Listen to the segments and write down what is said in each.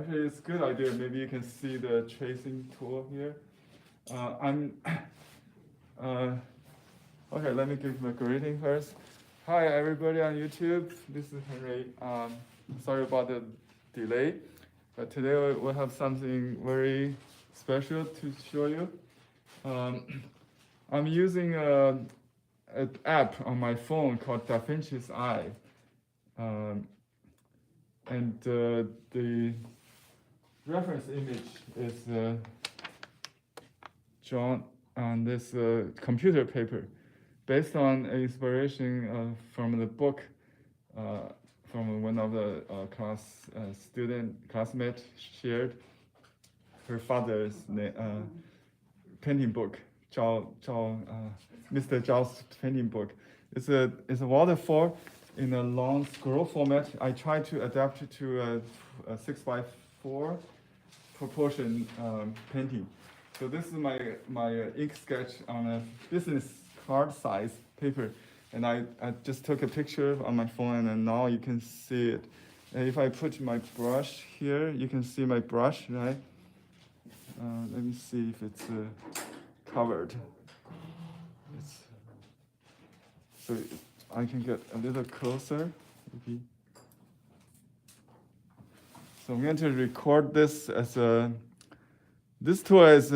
Actually, it's a good idea. Maybe you can see the tracing tool here. Okay, let me give my greeting first. Hi, everybody on YouTube. This is Henry. Sorry about the delay, but today we have something very special to show you. I'm using an app on my phone called DaVinci's Eye. And the reference image is drawn on this computer paper based on inspiration from the book from one of the classmate shared her father's painting book, Mr. Zhao's painting book. It's a waterfall in a long scroll format. I tried to adapt it to a 6x4 proportion painting. So this is my ink sketch on a business card size paper. And I just took a picture on my phone, and now you can see it. And if I put my brush here, you can see my brush, right? Let me see if it's covered. So I can get a little closer, maybe. So I'm going to record this as a. This tool is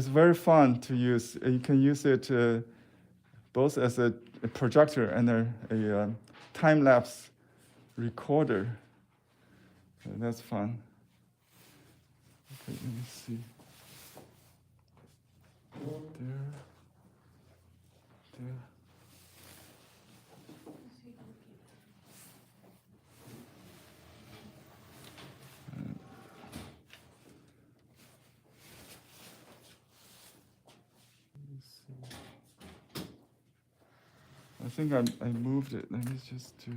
very fun to use. You can use it both as a projector and a time-lapse recorder. That's fun. Okay, let me see. There. I think I moved it. Let me just to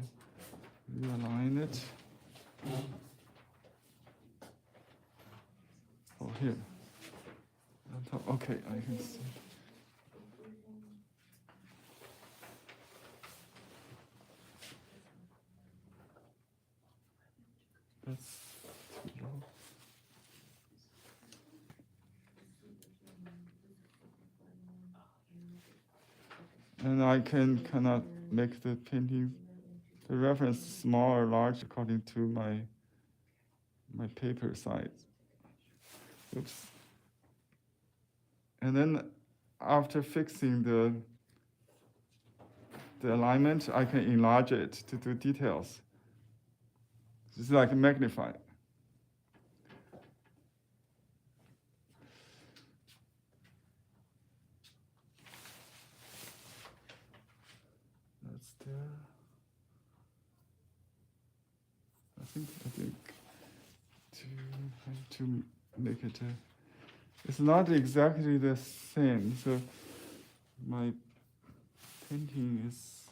realign it. Oh, here. Okay, I can see. That's too low. And I cannot make the painting, the reference small or large according to my paper size. Oops. And then after fixing the alignment, I can enlarge it to do details. It's like magnify. That's there. I think to make it. It's not exactly the same. So my painting is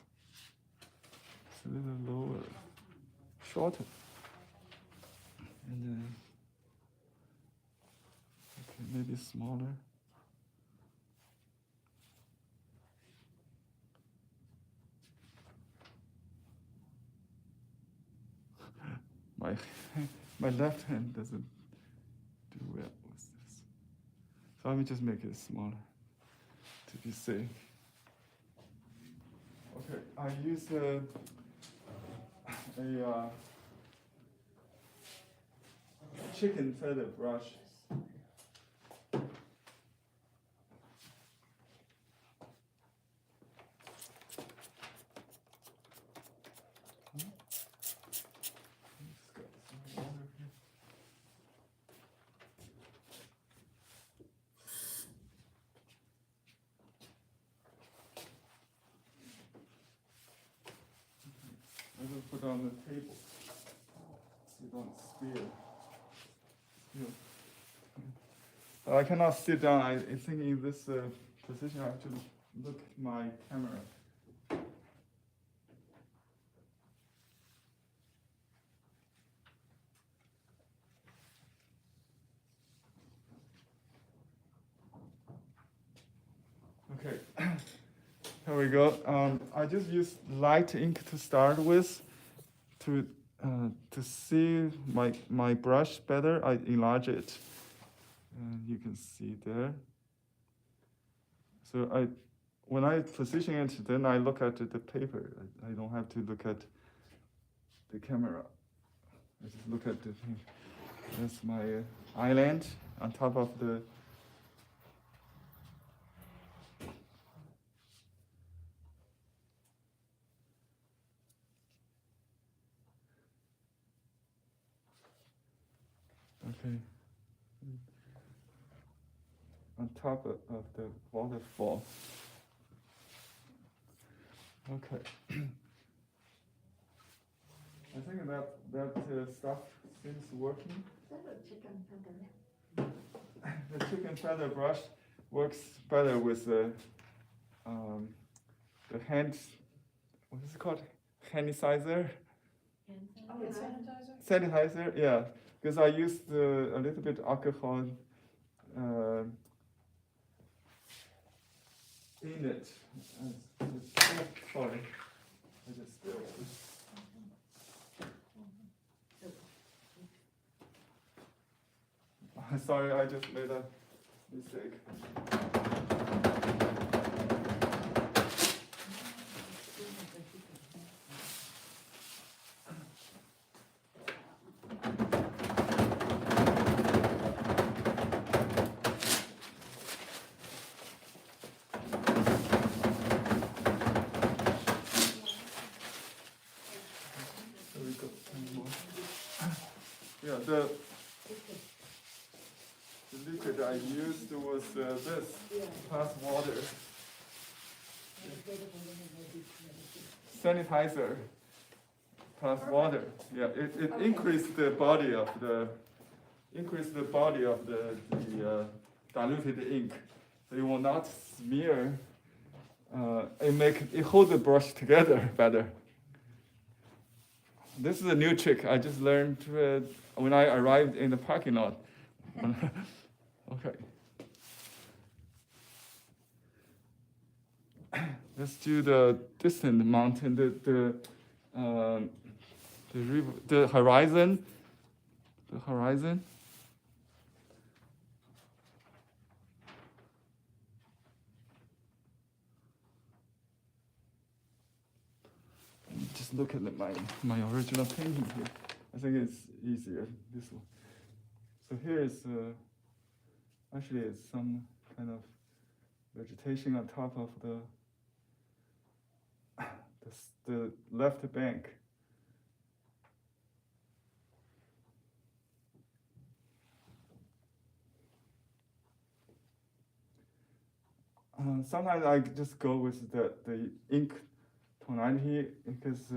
a little lower, shorter. And okay, maybe smaller. My left hand doesn't do well with this. So let me just make it smaller to be safe. Okay, I use a chicken feather brush. I will put on the table. You don't spill. I cannot sit down. I think in this position I have to look at my camera. Okay, here we go. I just use light ink to start with, to To see my brush better, I enlarge it. And you can see there. So when I position it, then I look at the paper. I don't have to look at the camera. I just look at the thing. That's my island on top of the. Okay. On top of the waterfall. Okay. I think that stuff seems working. The chicken feather brush works better with the hand. What is it called? Sanitizer. Oh, it's sanitizer? Sanitizer, yeah. Because I used a little bit alcohol in it. Sorry. I just. Sorry, I just made a mistake. There we go. Yeah, the liquid I used was this plus water. Sanitizer plus water. Yeah, it Okay. increased the body of the diluted ink, so it will not smear. It hold the brush together better. This is a new trick I just learned when I arrived in the parking lot. Okay. Let's do the distant mountain, the river, the horizon. The horizon. Just look at my original painting here. I think it's easier this one. So here is actually it's some kind of vegetation on top of the left bank. Sometimes I just go with the ink tonality because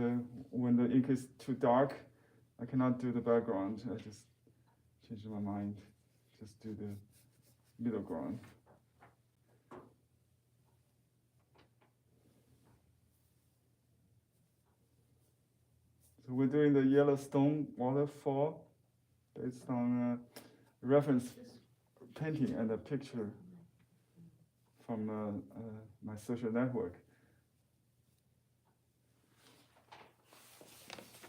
when the ink is too dark, I cannot do the background. I just change my mind, just do the middle ground. So we're doing the Yellowstone waterfall based on reference painting and a picture from my social network.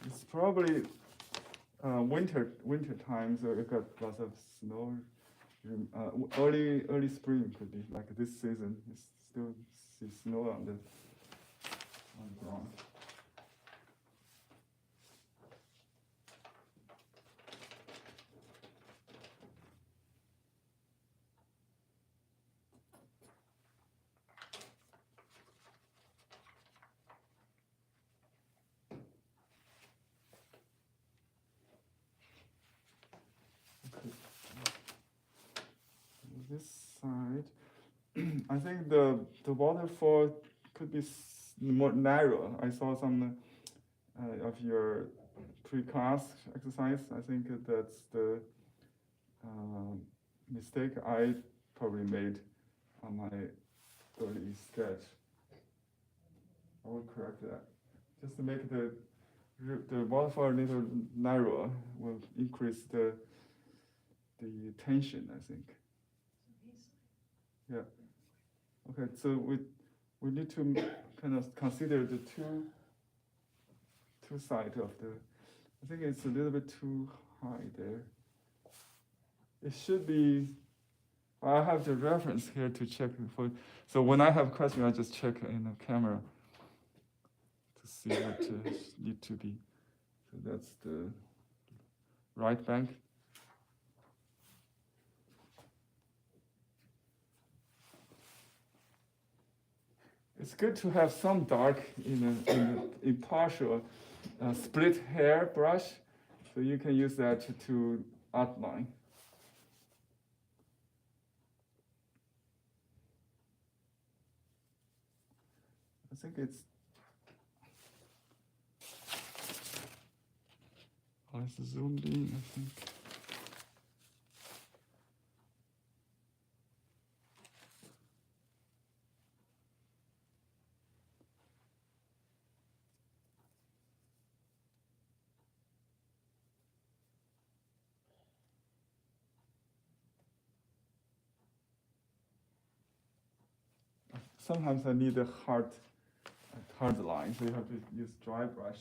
It's probably winter time, so it got lots of snow. Early spring could be like this season. You still see snow on the ground. This side, I think the waterfall could be more narrow. I saw some of your pre-class exercise. I think that's the mistake I probably made on my early sketch. I will correct that. Just to make the waterfall a little narrower will increase the tension, I think. Yeah. Okay, so we need to kind of consider the two sides of I think it's a little bit too high there. It should be, I have the reference here to check for, so when I have question, I just check in the camera to see what need to be. So that's the right bank. It's good to have some dark in partial split hair brush, so you can use that to outline. I think it's zoomed in, I think. Sometimes I need a hard line, so you have to use dry brush.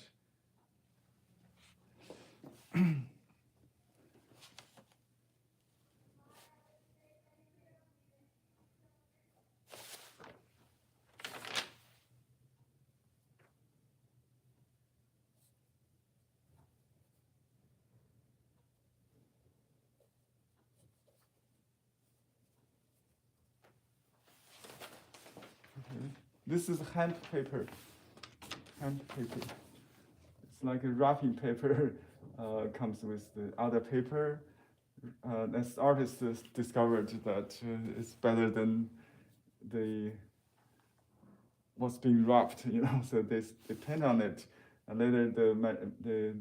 Okay. This is hand paper. It's like a wrapping paper. Comes with the other paper. As artists discovered that it's better than what's being wrapped, so they depend on it. And later the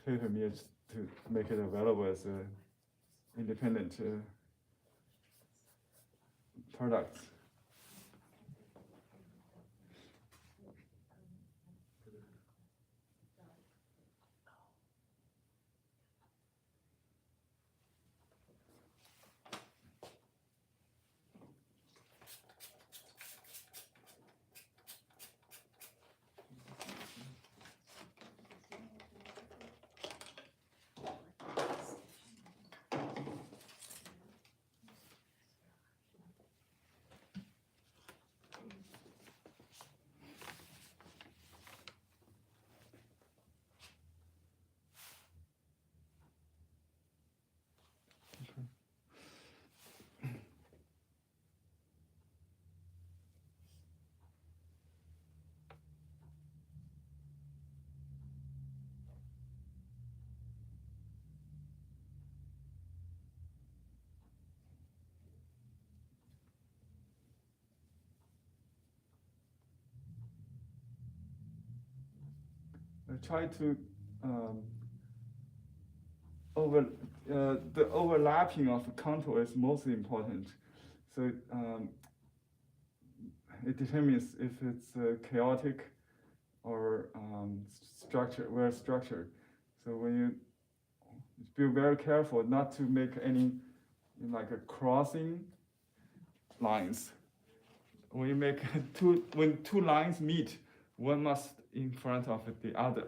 paper mills to make it available as an independent product. I try to the overlapping of the contour is most important. So it determines if it's chaotic or well structured. So when you be very careful not to make any like a crossing lines. When you make when two lines meet, one must in front of the other.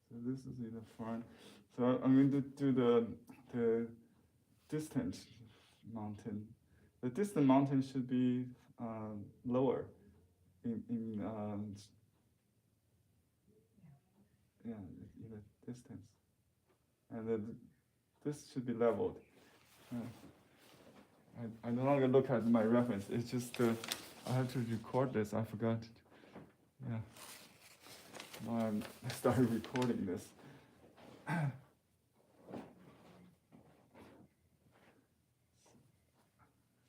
So this is in the front. So I'm going to do the distant mountain. The distant mountain should be lower in the distance, and this should be leveled. I no longer look at my reference. It's just I have to record this. I forgot. Yeah. Now I started recording this.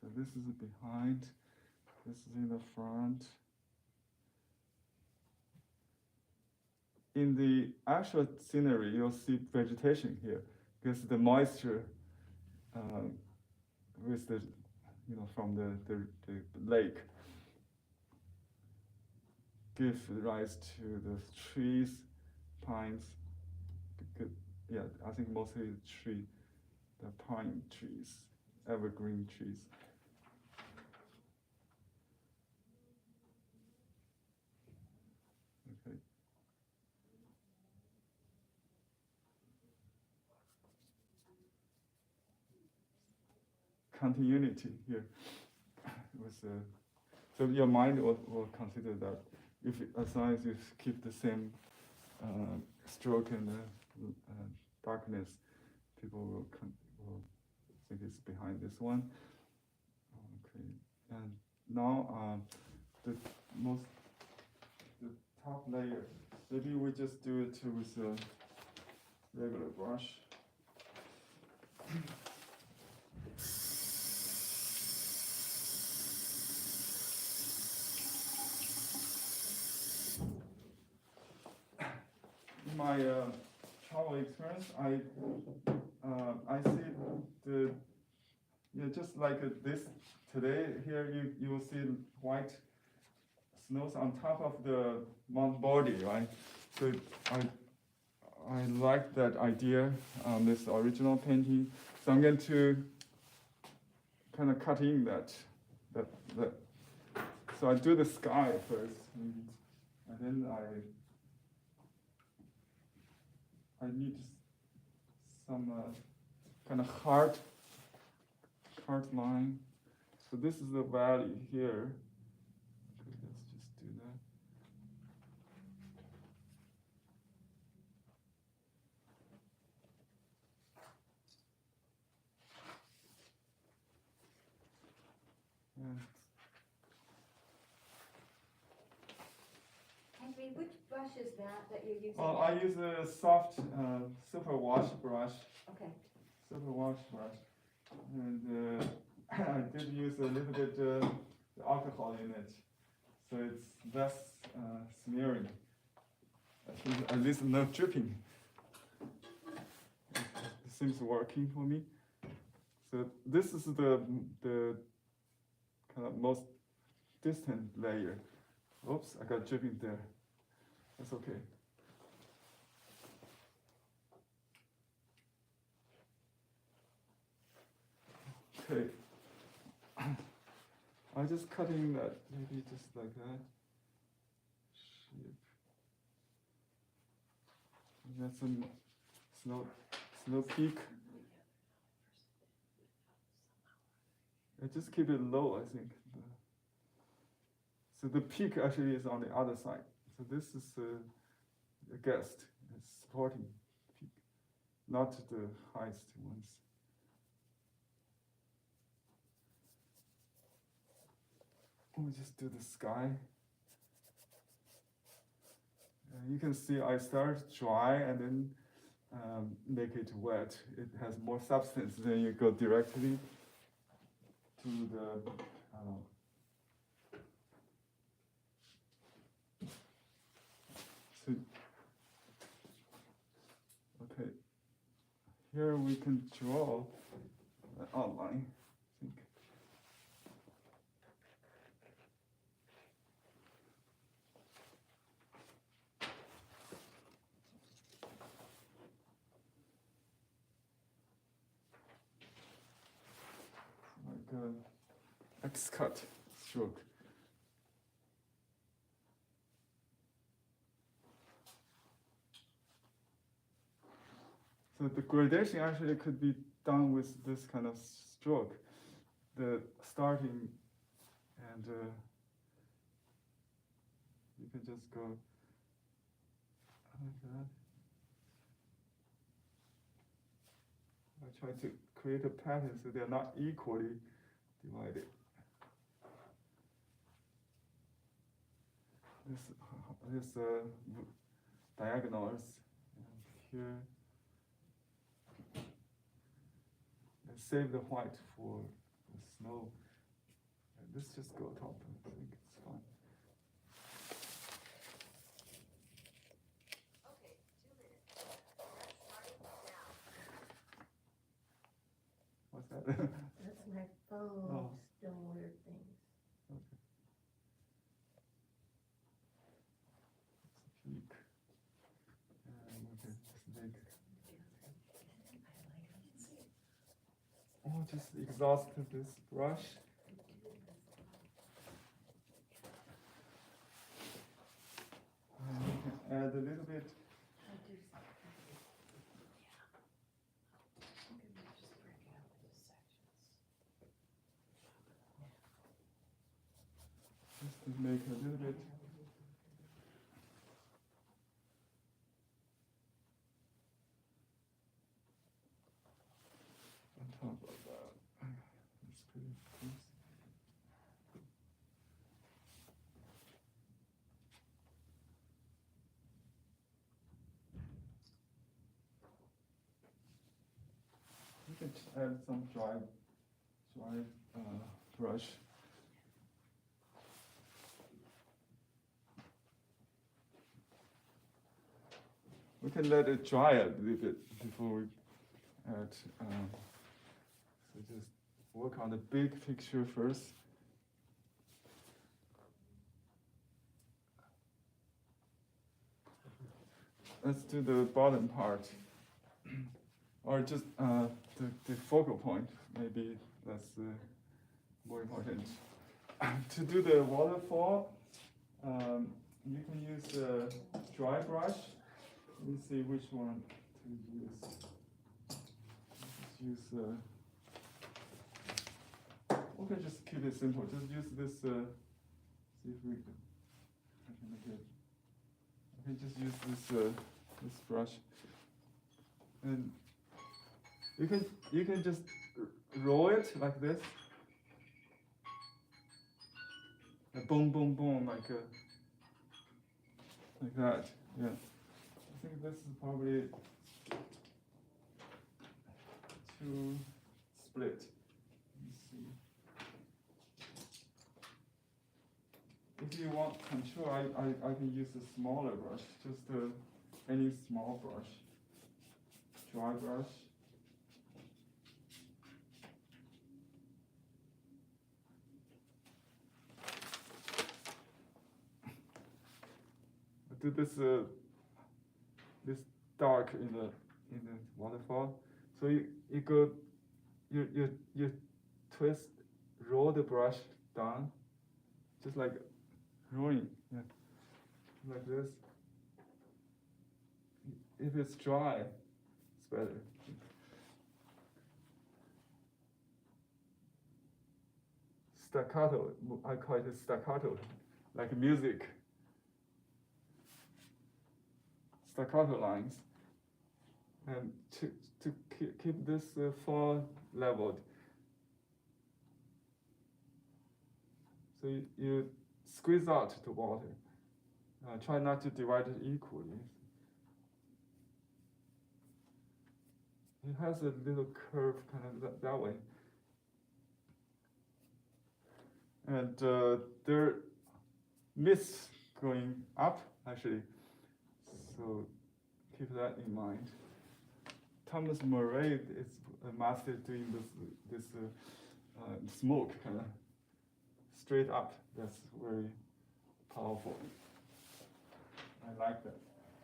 So this is behind. This is in the front. In the actual scenery, you'll see vegetation here because the moisture with the from the lake. give rise to the trees, pines. Yeah, I think mostly the pine trees, evergreen trees. Okay. Continuity here with so your mind will consider that if as long as you keep the same stroke and darkness, people will think it's behind this one. Okay, and now the top layer. Maybe we just do it with a regular brush. In my travel experience, I see just like this today here you will see white snows on top of the Mount Body, right? So I like that idea on this original painting. So I'm going to kind of cut in that. So I do the sky first, maybe, and then I need some kind of heart line. So this is the valley here. Okay, let's just do that. Henry, which brush is that you're using? Oh, I use a soft super wash brush. Okay. Super wash brush, and I did use a little bit alcohol in it, so it's less smearing. At least no dripping. It seems working for me. So this is the kind of most distant layer. Oops, I got dripping there. That's okay. Okay. I'm just cutting that, maybe just like that. Shape. That's a snow peak. I just keep it low, I think. So the peak actually is on the other side. So this is the guest, it's supporting peak, not the highest ones. We just do the sky. You can see I start dry and then make it wet. It has more substance. Then you go directly to the okay. Here we can draw an outline, I think. Like a X-cut stroke. So the gradation actually could be done with this kind of stroke. The starting and you can just go like that. I try to create a pattern so they're not equally divided. This diagonals and here. And save the white for the snow. And this just go top. I think it's fine. Okay, 2 minutes. That's starting now. What's that? That's my phone, Oh. doing weird things. Okay. I'll just exhaust this brush. And you can add a little bit. Just to make a little bit. On top of that. That's pretty close. You can add some dry brush. We can let it dry a little bit before we add. So just work on the big picture first. Let's do the bottom part, or just the focal point. Maybe that's more important. To do the waterfall, you can use a dry brush. Let me see which one to use. Let's use. Okay, just keep it simple. Just use this. See if we can. I can make it. Okay, just use this brush, and you can just roll it like this. Boom, boom, boom, like that. Yeah. I think this is probably too split. Let's see. If you want control, I can use a smaller brush, just any small brush, dry brush. I do this dark in the waterfall. So you twist, roll the brush down, just like rolling, yeah, like this. If it's dry, it's better. Staccato, I call it staccato, like music. Staccato lines, and to keep this fall leveled. So you squeeze out the water. Try not to divide it equally. It has a little curve kind of that way. And there are mists going up, actually. So keep that in mind. Thomas Murray is a master doing this smoke kind of straight up. That's very powerful. I like that,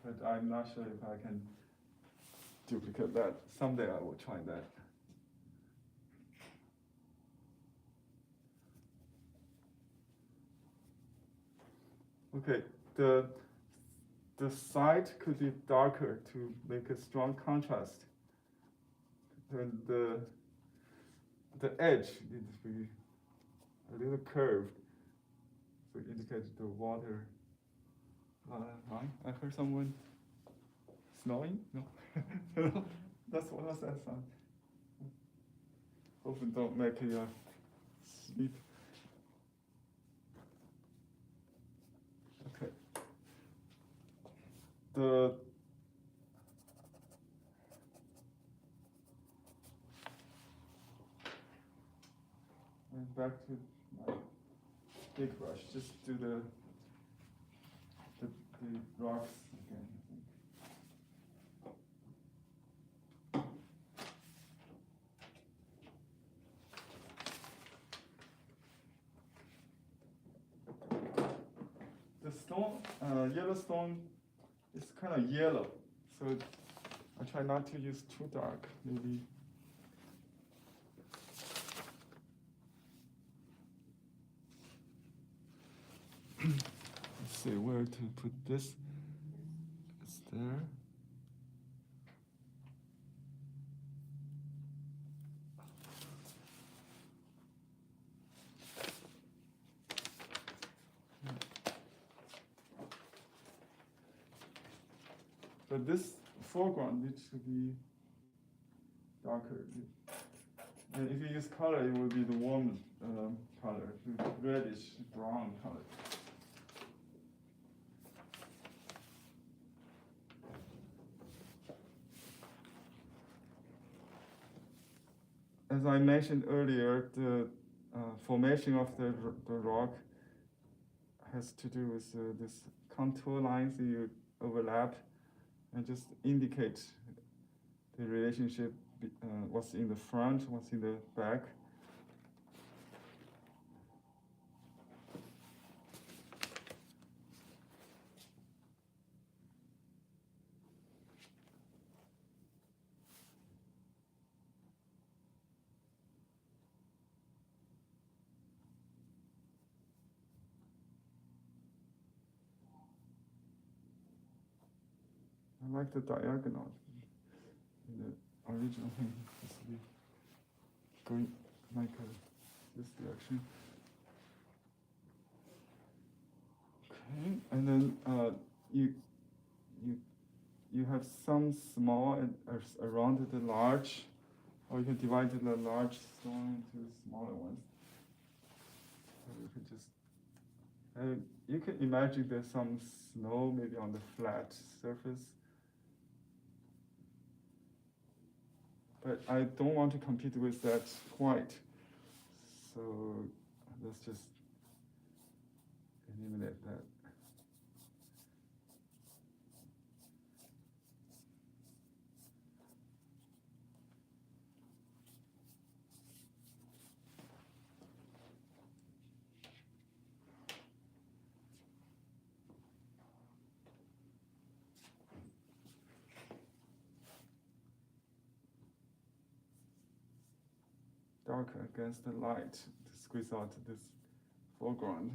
but I'm not sure if I can duplicate that. Someday I will try that. Okay, the side could be darker to make a strong contrast. And the edge needs to be a little curved, so it indicates the water line. I heard someone snoring? No? What was that sound? Hopefully don't make you sleep. Okay. And back to my big brush. Just do the rocks again. The stone, yellow stone, is kind of yellow, so I try not to use too dark. Maybe see where to put this. It's there. But this foreground needs to be darker. And if you use color, it will be the warm color, the reddish brown color. As I mentioned earlier, the formation of the rock has to do with this contour lines you overlap and just indicate the relationship, what's in the front, what's in the back. I like the diagonal. In the original thing has to be going like this direction. Okay, and then you have some small and around the large, or you can divide the large stone into smaller ones. So you can just you can imagine there's some snow maybe on the flat surface. But I don't want to compete with that white, so let's just eliminate that. Darker against the light to squeeze out this foreground.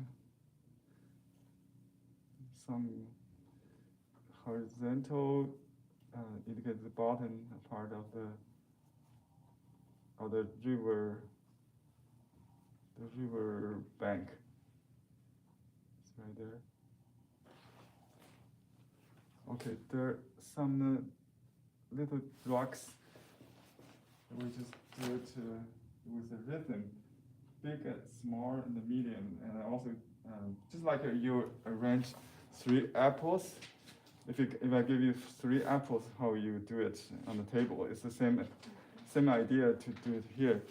Some horizontal indicate the bottom part of the river bank. It's right there. Okay, there are some little rocks. We just do it with a rhythm, big and small and the medium, and also just like you arrange 3 apples. If I give you 3 apples, how you do it on the table, it's the same idea to do it here.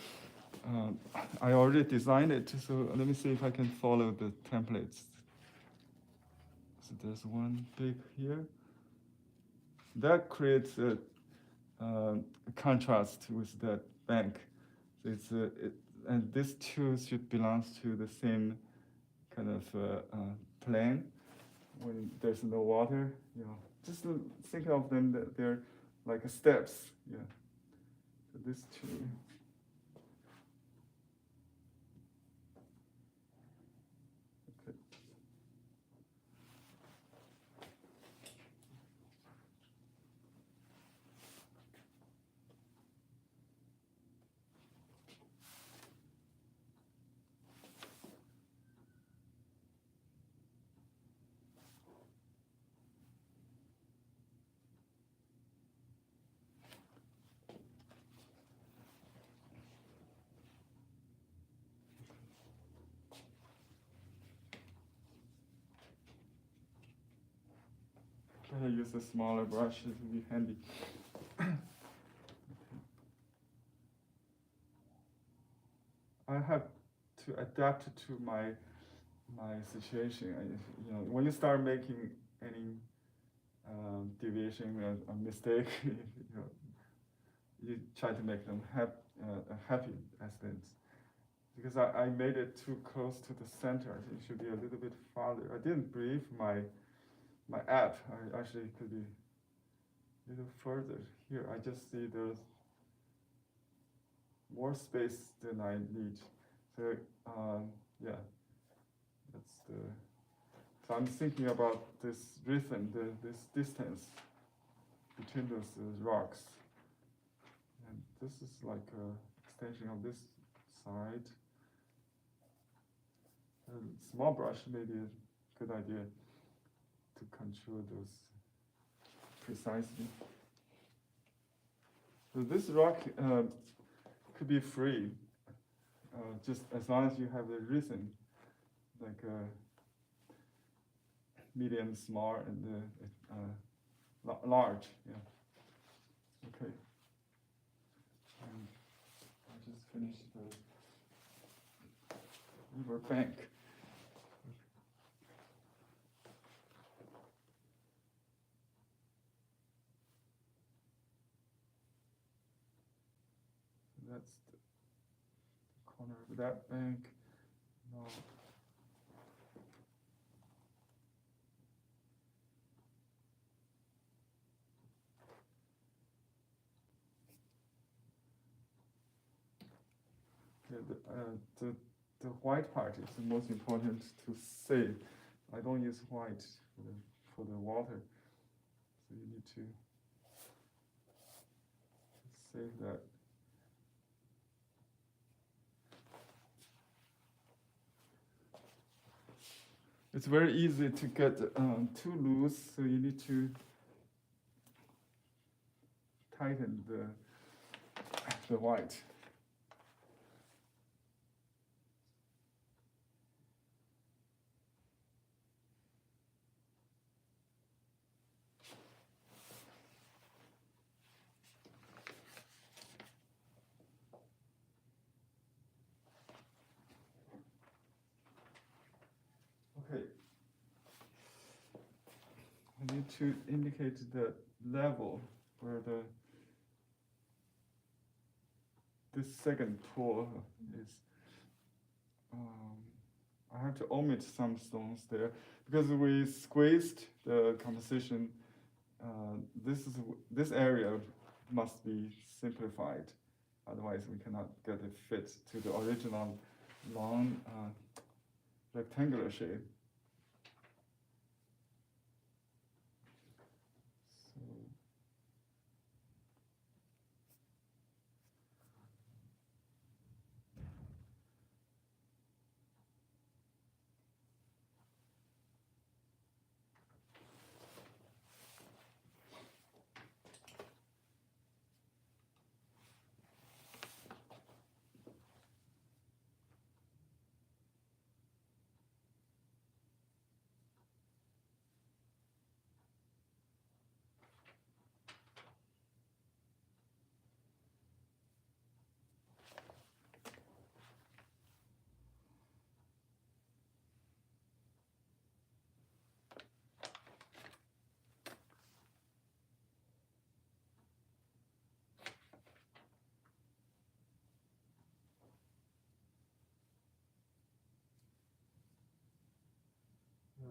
I already designed it, so let me see if I can follow the templates. So there's one big here. That creates a contrast with that bank. So and these two should belong to the same kind of plane. When there's no water, just think of them that they're like steps. Yeah. So these two. Okay. I use a smaller brush, it will be handy. I have to adapt to my situation. When you start making any deviation or mistake, you try to make them happy accidents. Because I made it too close to the center, it should be a little bit farther. I didn't brief my app. I actually could be a little further. Here, I just see there's more space than I need. So, yeah, that's the So I'm thinking about this rhythm, this distance between those rocks. And this is like an extension of this side. A small brush may be a good idea to control those precisely. So this rock could be free, just as long as you have the rhythm, like medium, small, and large. Yeah. Okay. And I just finished the river bank. That's the corner of that bank. Now, the white part is the most important to save. I don't use white for the water, so you need to save that. It's very easy to get too loose, so you need to tighten the white. Okay. I need to indicate the level where this second pool is. I have to omit some stones there because we squeezed the composition. This area must be simplified, otherwise we cannot get it fit to the original long rectangular shape.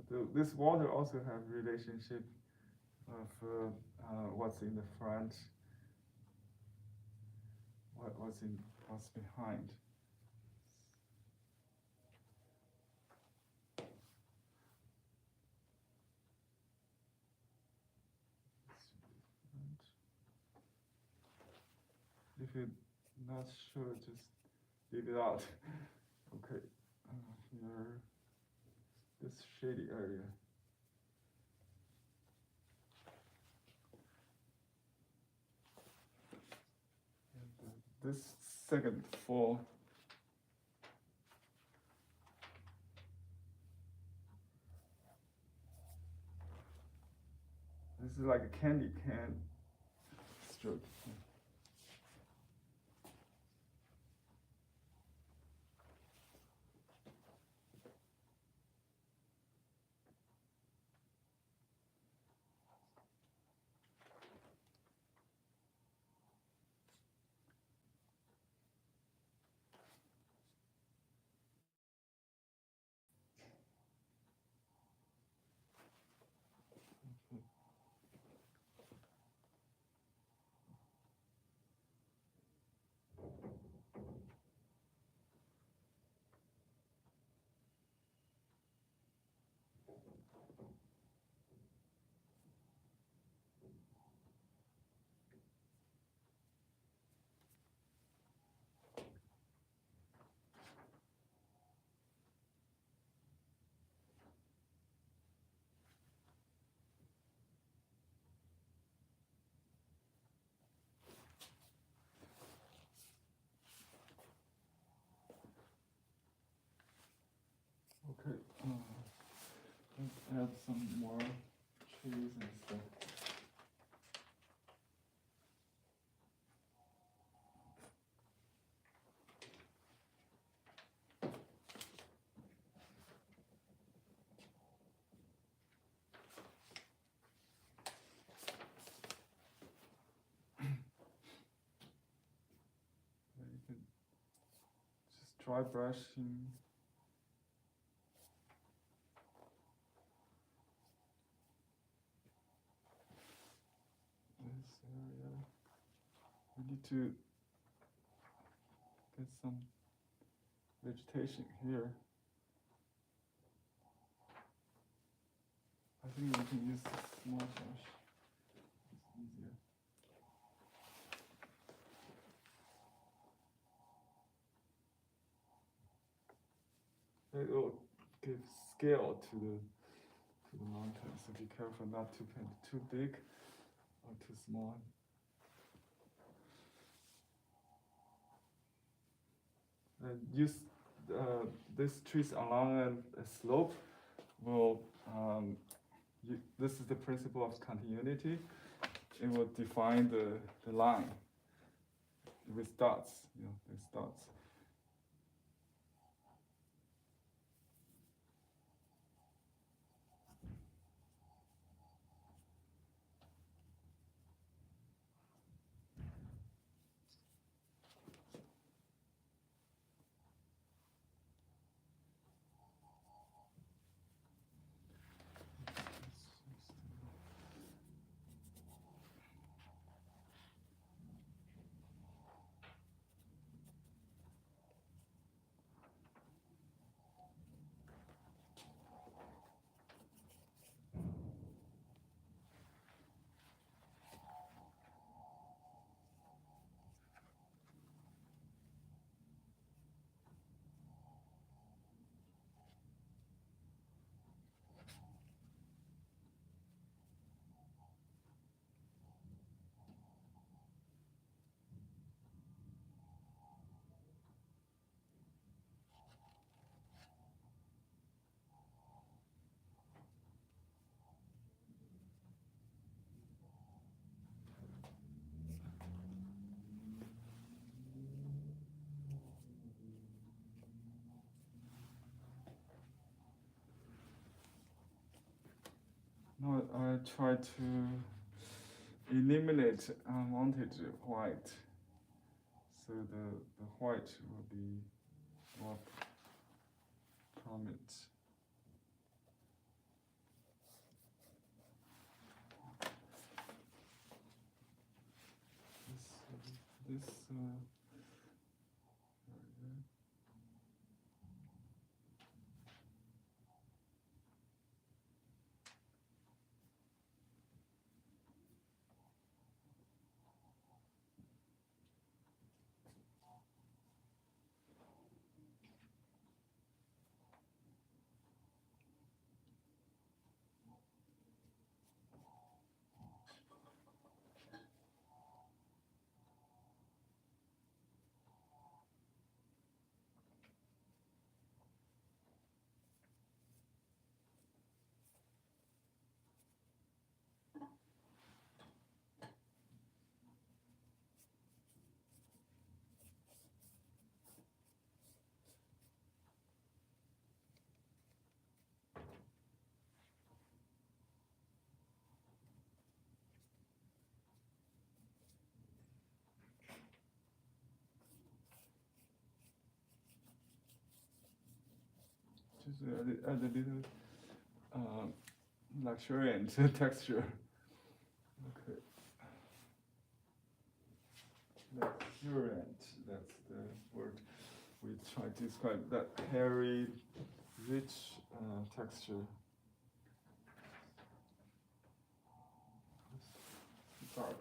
So this water also have relationship of what's in the front, what's behind. If you're not sure, just leave it out. Okay, here, this shady area. And, this second fall. This is like a candy can stroke. Okay, let's add some more trees and stuff. You can just dry brushing. This area. We need to get some vegetation here. I think we can use this small brush. It's easier. It will give scale to the mountain, so be careful not to paint too big or too small. And use these trees along a slope will this is the principle of continuity. It will define the line with dots, with dots. Now I try to eliminate unwanted white, so the white will be more prominent. This just add a little luxuriant texture. Okay. Luxuriant, that's the word we try to describe that hairy, rich texture. Dark.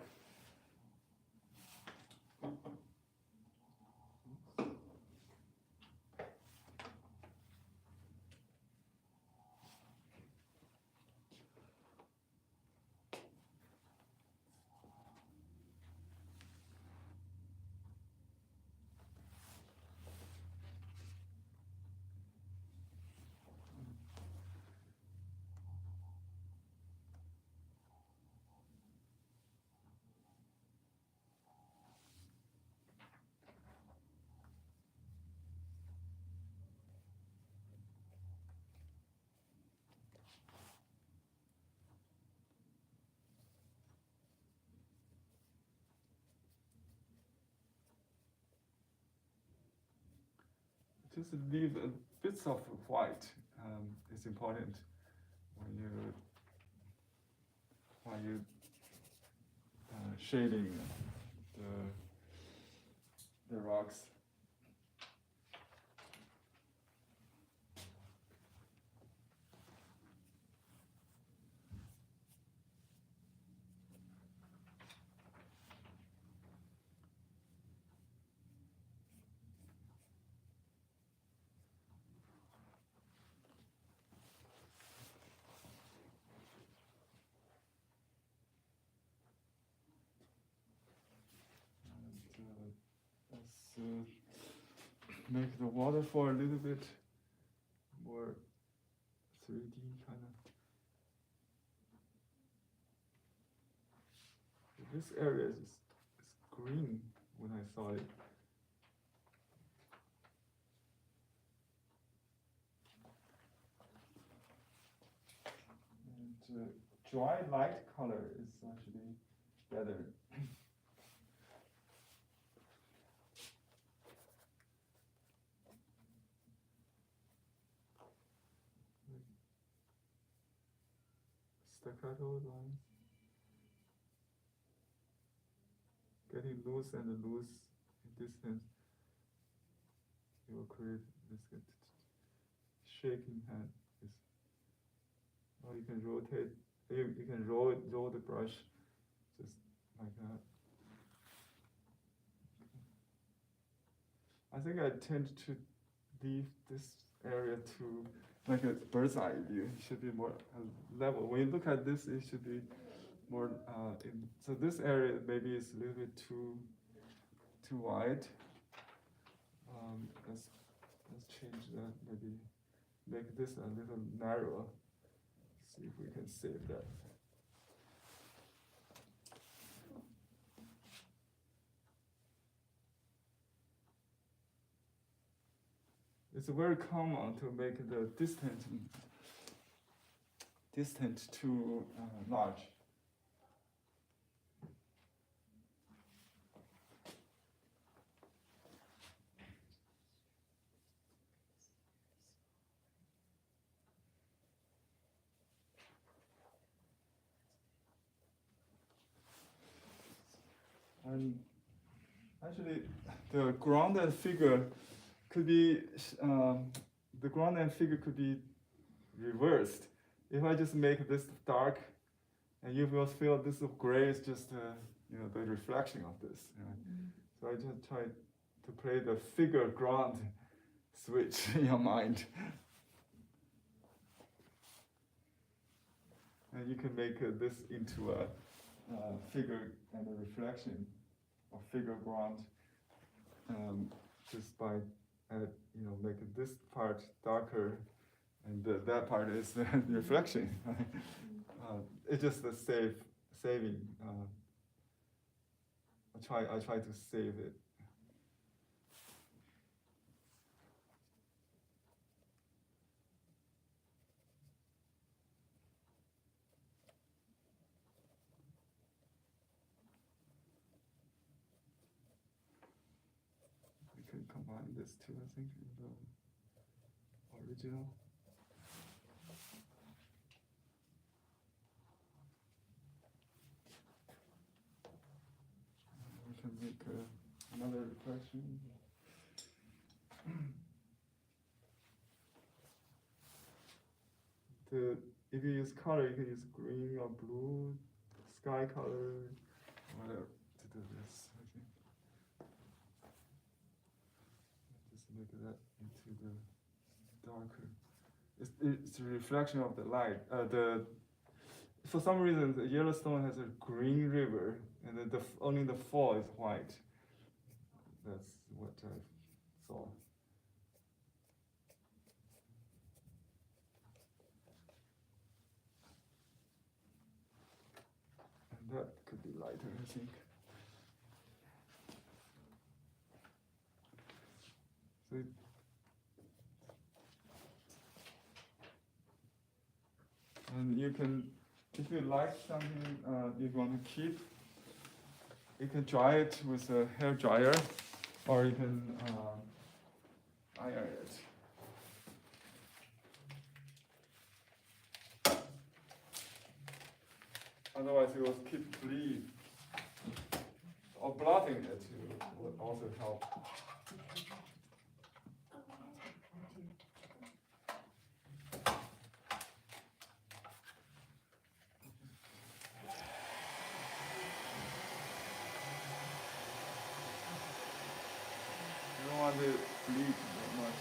just leave bits of white. It's important when you shading the rocks. Let's make the waterfall a little bit more 3D kind of. This area is green when I saw it. And dry light color is actually better. Staccato lines. Getting loose and loose in distance, you will create this shaking hand. Or you can rotate. You can roll the brush just like that. I think I tend to leave this area to like a bird's eye view. It should be more level. When you look at this, it should be more so this area maybe is a little bit too wide. Let's change that. Maybe make this a little narrower. See if we can save that. It's very common to make the distant too large. And actually, the grounded figure could be reversed. If I just make this dark, and you will feel this gray is just the reflection of this. So I just try to play the figure ground switch in your mind. And you can make this into a figure and a reflection of figure ground just by making this part darker and that part is the reflection. It's just a saving. I try to save it. We can combine this too, I think, in the original. We can make another reflection. If you use color, you can use green or blue, sky color, whatever to do this. I think. Just make that into the darker. It's a reflection of the light. For some reason, the Yellowstone has a green river, and only the fall is white. That's what I saw. And that could be lighter, I think. So and you can, if you like something you want to keep, you can dry it with a hair dryer, or you can. iron it. Otherwise, it will keep bleed. Or blotting it would also help. You don't want to bleed that much.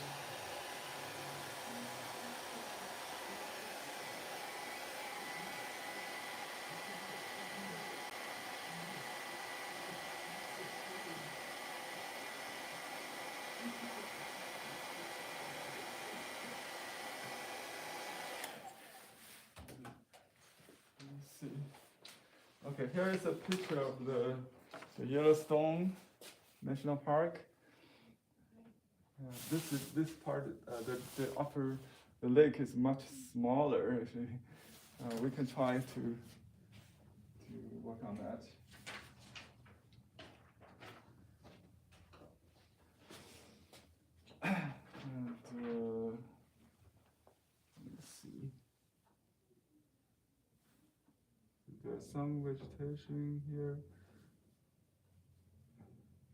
Let's see. Okay, here is a picture of the Yellowstone National Park. This part, the upper, the lake is much smaller. Actually, we can try to work on that. And let's see. There's some vegetation here.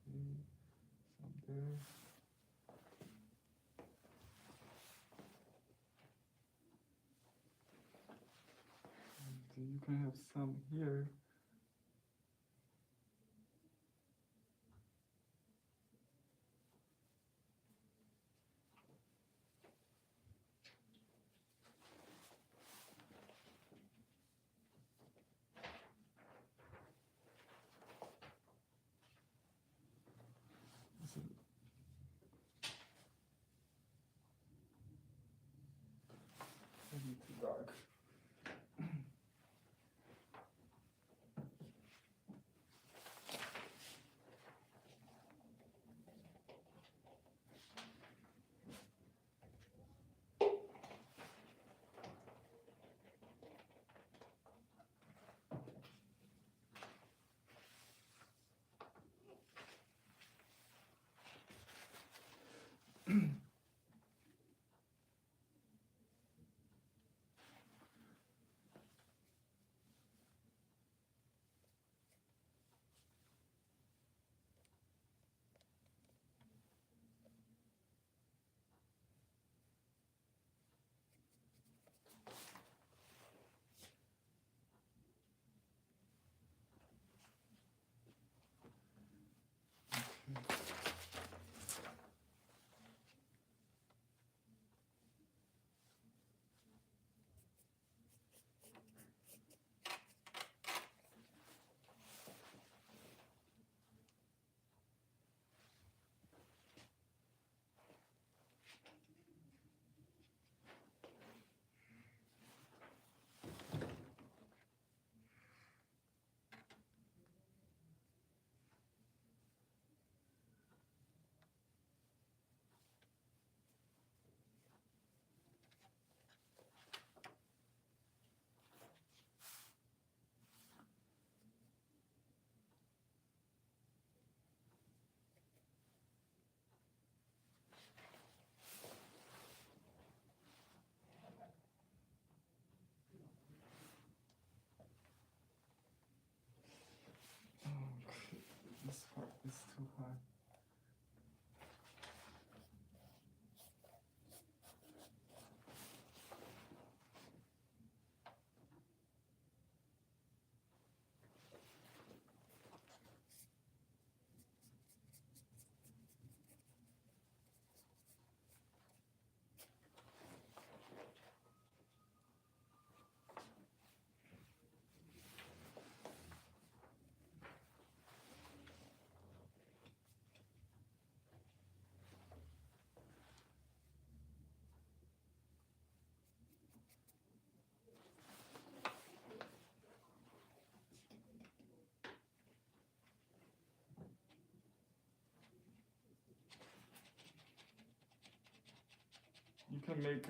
Okay, some there. And you can have some here. This is maybe too dark. Okay, this part is too high. You can make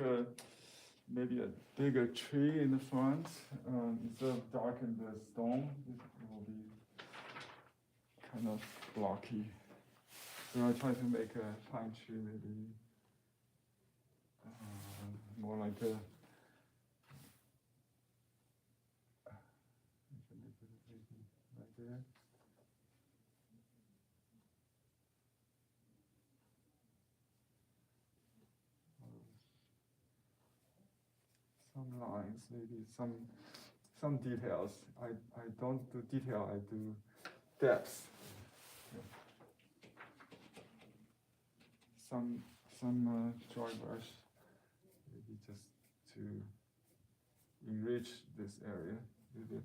maybe a bigger tree in the front instead of darken the stone. It will be kind of blocky. So I try to make a pine tree maybe like right there. Some lines, maybe some details. I don't do detail, I do depth. Some dry brush, maybe just to enrich this area a little bit.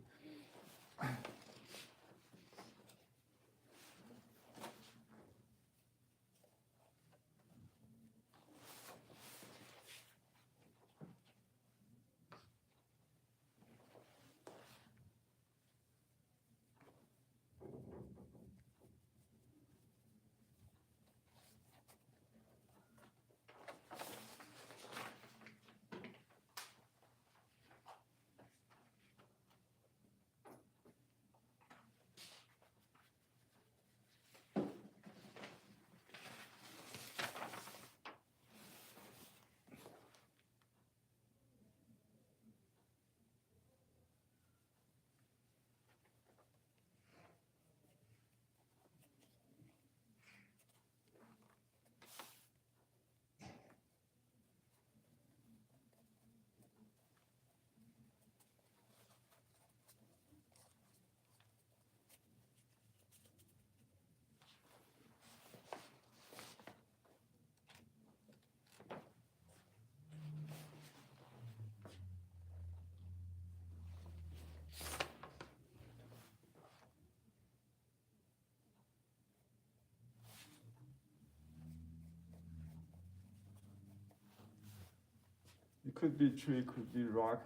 It could be tree, could be rock,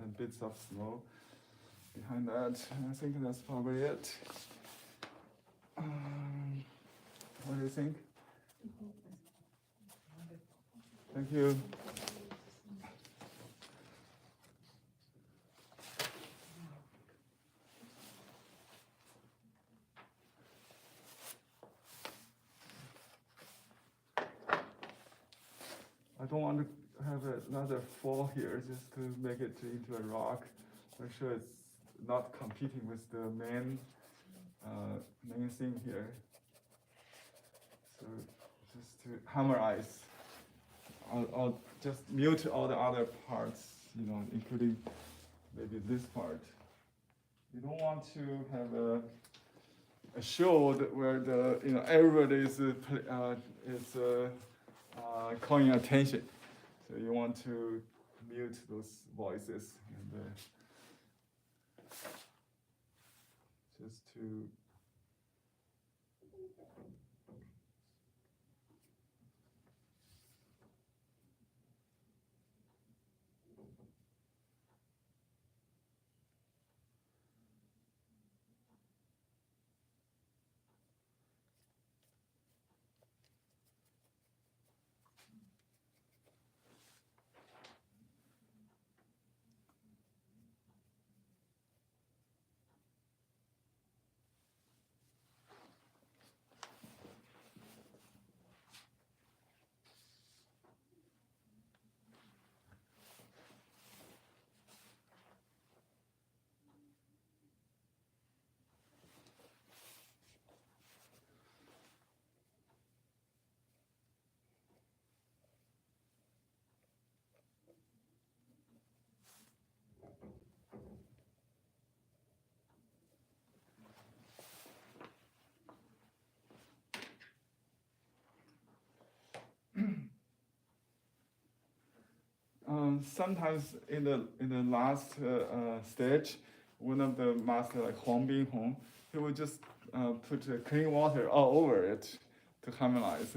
and bits of snow behind that. I think that's probably it. What do you think? Thank you. I don't want to have another fall here, just to make it into a rock. Make sure it's not competing with the main thing here. So just to harmonize, I'll just mute all the other parts, including maybe this part. You don't want to have a show where everybody is calling attention. So you want to mute those voices and just to sometimes in the last stage, one of the master, like Hong Bin Hong, he would just put clean water all over it to harmonize.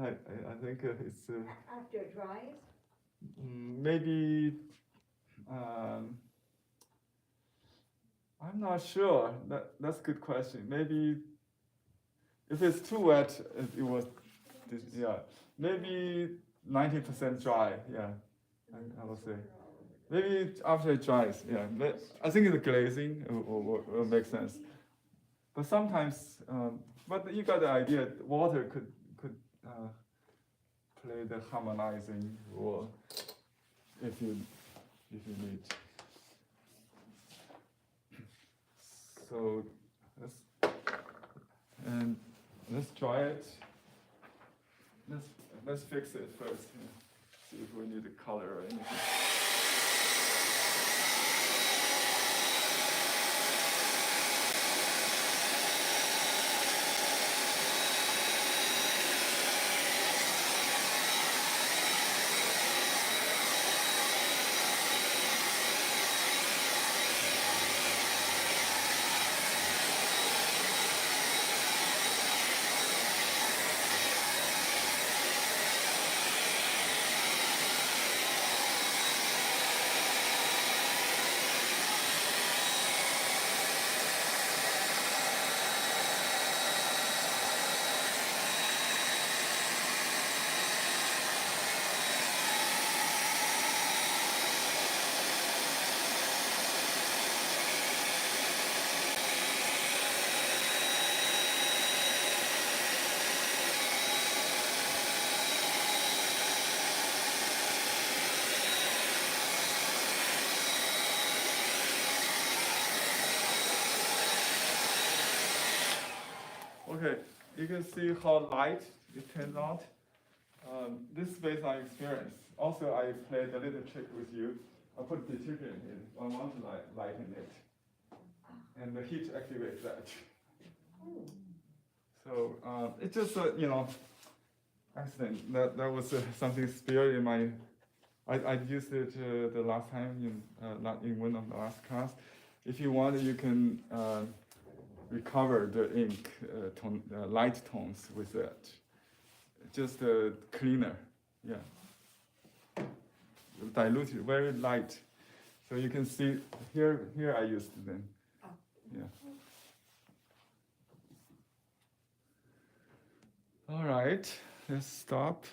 I think it's After it dries? maybe I'm not sure. That's a good question. Maybe if it's too wet, it was maybe 90% dry. Yeah, I would say. Maybe after it dries, yeah. But I think the glazing will make sense. But sometimes, but you got the idea. Water could play the harmonizing role if you need. So let's try it. Let's fix it first. See if we need a color or anything. Okay, you can see how light it turns out. This is based on experience. Also, I played a little trick with you. I put detergent in. I want to lighten it. And the heat activates that. So it's just accident. That was something spilled in my. I used it the last time in one of the last class. If you want, you can recover the ink light tones with that. Just cleaner, yeah. Diluted, very light. So you can see here I used them. Yeah. All right, let's stop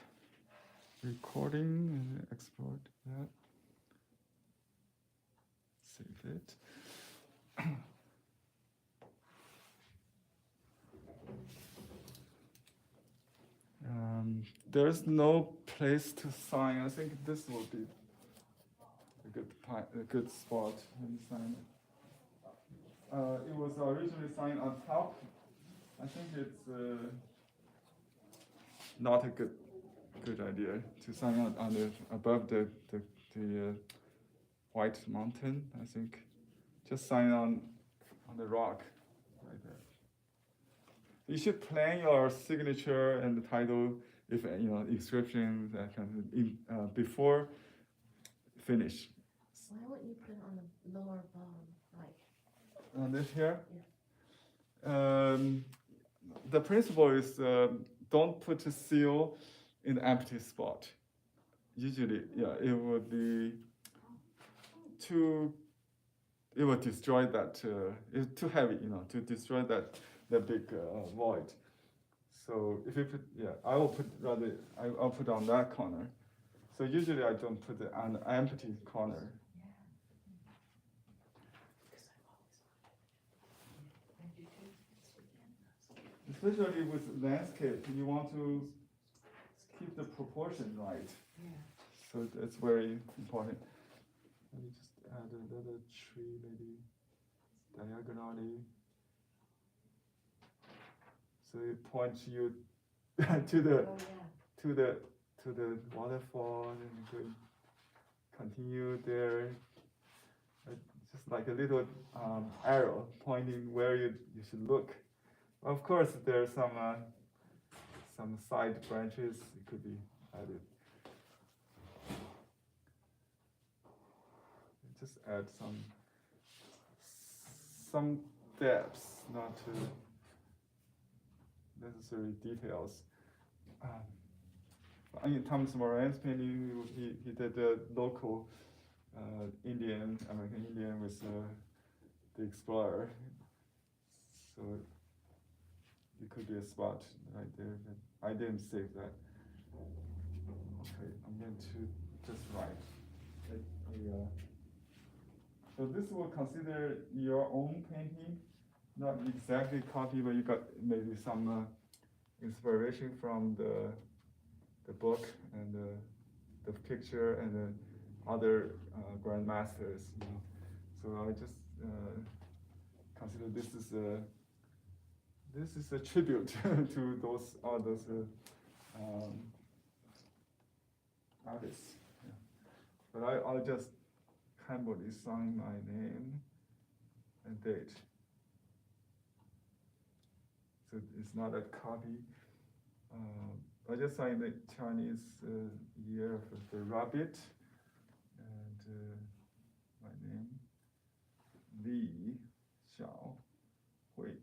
recording and export that. Save it. There's no place to sign. I think this will be a good spot to sign. It was originally signed on top. I think it's not a good idea to sign on above the white mountain. I think just sign on the rock right there. You should plan your signature and the title, if inscription that kind of before finish. Why wouldn't you put it on the lower bottom, like? On this here. Yeah. The principle is don't put a seal in the empty spot. Usually, it would be it will destroy that. It's too heavy, to destroy that big void. So if you put, I will put I'll put on that corner. So usually I don't put it on the empty corner. Especially with landscape, you want to keep the proportion right. Yeah. So that's very important. Let me just add another tree, maybe diagonally. So it points you to the waterfall, and you can continue there. Just like a little arrow pointing where you should look. Of course, there are some side branches it could be added. Just add some depths, not necessary details. Thomas Moran's painting, he did a local American Indian with the explorer. So it could be a spot right there, but I didn't save that. Okay, I'm going to just write. So this will consider your own painting, not exactly copy, but you got maybe some inspiration from the book and the picture and the other grandmasters. You know. So I just consider this is a tribute to those artists. Yeah. But I'll just handily sign my name and date. So it's not a copy. I just signed the Chinese year of the rabbit and my name, Li Xiaohui.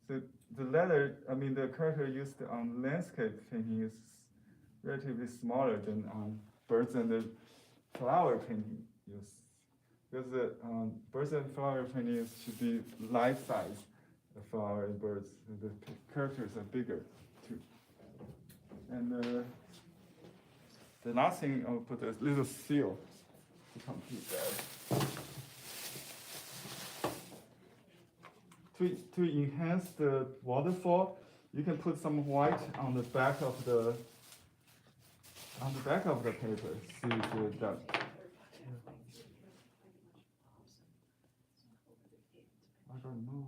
So the letter, I mean the character used on landscape painting is relatively smaller than on birds and the flower painting use. Because the birds and flower painting should be life size, the flower and birds. The characters are bigger too. And the last thing I'll put a little seal to complete that. To enhance the waterfall, you can put some white on the back of the paper. See if that. I don't know.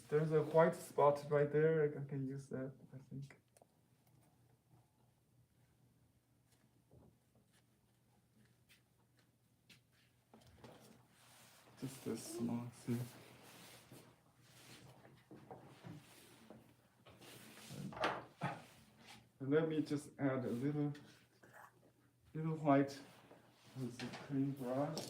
There's a white spot right there. I can use that, I think. Just a small thing. And let me just add a little white with the clean brush.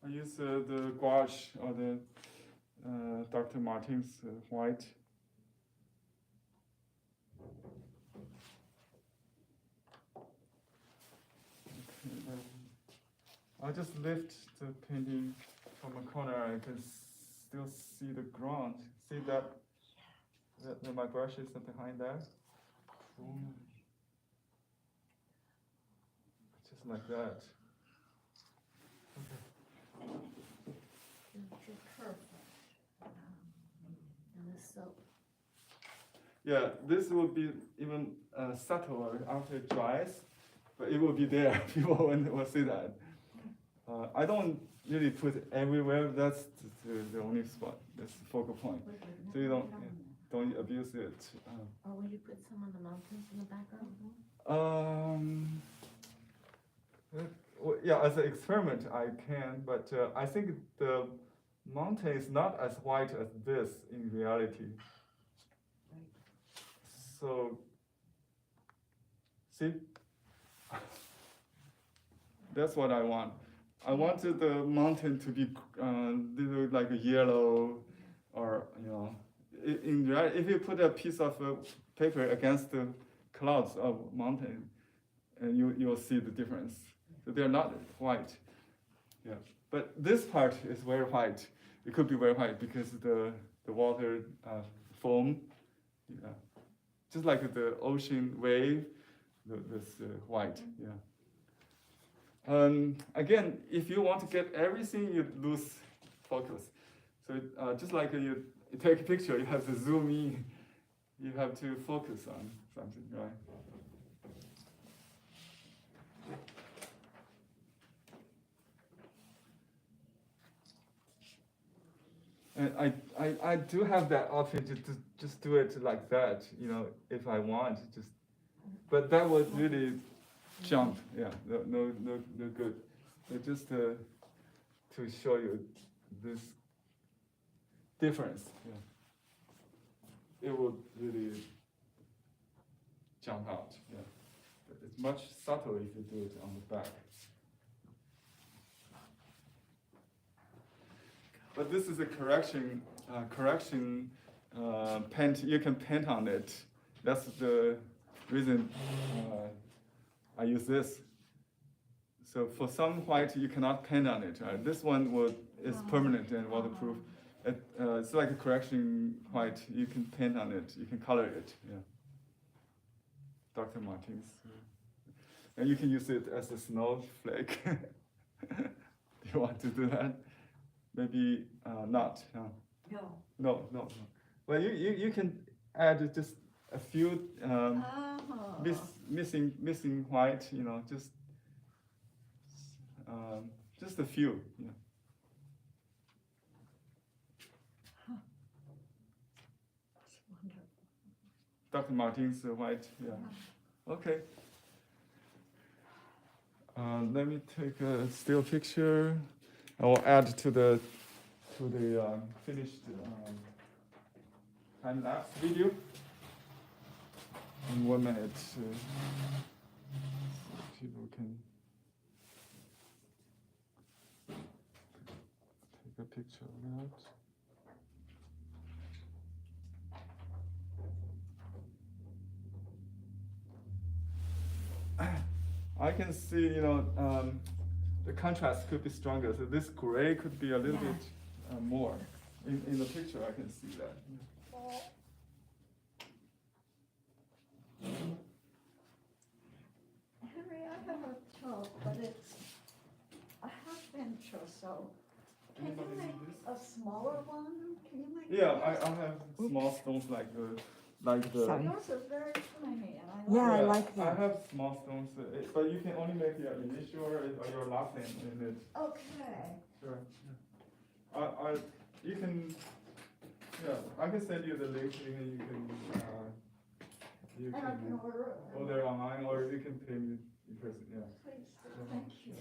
I use the gouache or the Dr. Martin's white. Okay, I'll just lift the painting from a corner. I can still see the ground. See that my brush is behind that? Just like that. And the soap. Yeah, this will be even subtler after it dries, but it will be there. People will see that. I don't really put it everywhere. That's the only spot. That's the focal point. So you don't abuse it. Or will you put some on the mountains in the background? Well, yeah, as an experiment I can, but I think the mountain is not as white as this in reality. So, see? That's what I want. I wanted the mountain to be little like a yellow, or in reality, if you put a piece of paper against the clouds of mountain, and you'll see the difference. So they're not white. Yeah, but this part is very white. It could be very white because the water foam. Yeah, just like the ocean wave, this white. Yeah. Again, if you want to get everything, you lose focus. So just like you take a picture, you have to zoom in. You have to focus on something, right? And I do have that option to just do it like that, if I want. But that would really jump. Yeah, no good. But just to show you this difference. Yeah. It would really jump out. Yeah. But it's much subtler if you do it on the back. But this is a correction paint. You can paint on it. That's the reason I use this. So for some white, you cannot paint on it. This one is permanent and waterproof. It's like a correction white. You can paint on it. You can color it. Yeah. Dr. Martens. And you can use it as a snowflake. Do you want to do that? Maybe not. No. No. Well, you can add just a few missing white. Just a few. That's wonderful. Dr. Martens white. Yeah. Okay. Let me take a still picture. I will add to the finished time lapse video in 1 minute. So people can take a picture of that. I can see, the contrast could be stronger. So this gray could be a little bit more. In the picture, I can see that. Henry, I have a tub, but it's a half inch or so. Can you Anybody make see this? a smaller one? Can you make? Yeah, I have small stones like the. Sorry. Yours are very tiny, and I like. Yeah, I Yeah, like I that. have small stones, but you can only make your initial or your last name in it. Okay. Sure. Yeah. You can. Yeah, I can send you the link, and you can. You And I can can order it. order online, or you can pay me in person. Yeah. Please, thank you.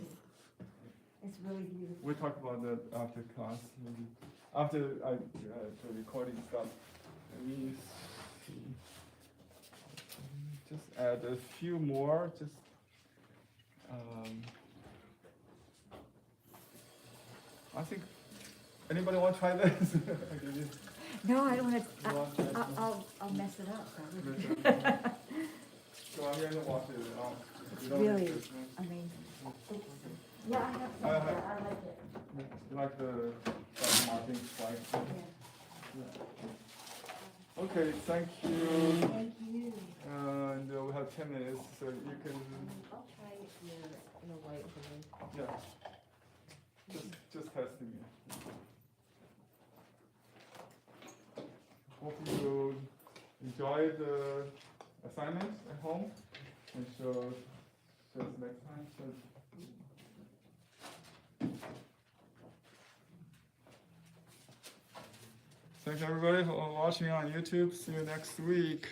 It's really beautiful. We'll talk about that after class, maybe. After the recording stuff. Let me see. Just add a few more. Just. I think. Anybody want to try this? No, I don't want You want to. that? I'll mess it up. So I'm going to watch it. You don't Really? need this, no? Amazing. Yeah, I have some, I of have- that. I like it. You like the Dr. Martens white? Yeah. Okay, thank you. Thank you. And we have 10 minutes, so you can, I'll try it in a white balloon. yeah. Just testing it. Hope you enjoy the assignment at home and show us next time. Thanks everybody for watching on YouTube. See you next week.